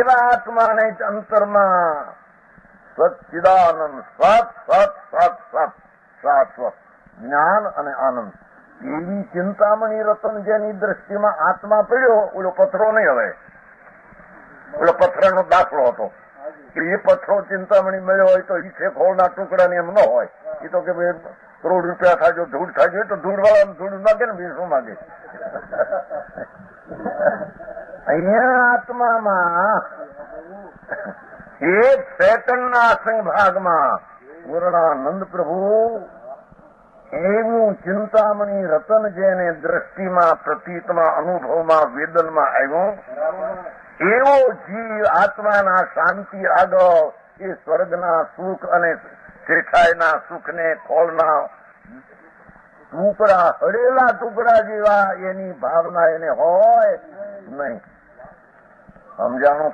એવા આત્માને જ અંતરમાં સચ્ચિદાનંદ સત સત સત સત શાશ્વત જ્ઞાન અને આનંદ એવી ચિંતામણી રતન જેની દ્રષ્ટિમાં આત્મા પડ્યો, ઓલો પથરો નહીં. હવે ઓલો પથરાનો દાખલો હતો. એ પથરો ચિંતામણી મળ્યો હોય તો ઈચ્છે ખોળના ટુકડાની એમ ન હોય. એ તો કે ભાઈ કરોડ રૂપિયા થાજો, ધૂળ થાજો, તો ધૂળ વાળા ધૂળ માગે ને બીજું શું માગે. અહીંયા આત્મામાં એક સેકન્ડના સંભાગમાં પૂર્ણાનંદ પ્રભુ એવું ચિંતામણી રતન જેને દ્રષ્ટિમાં, પ્રતીતમાં, અનુભવમાં, વેદનમાં આવ્યું, એવો જીવ આત્માના શાંતિ આગળ એ સ્વર્ગના સુખ અને શ્રેખાયના સુખને ખોળના ટુકડા, હળેલા ટુકડા જેવા એની ભાવના એને હોય નહીં. સમજાણું?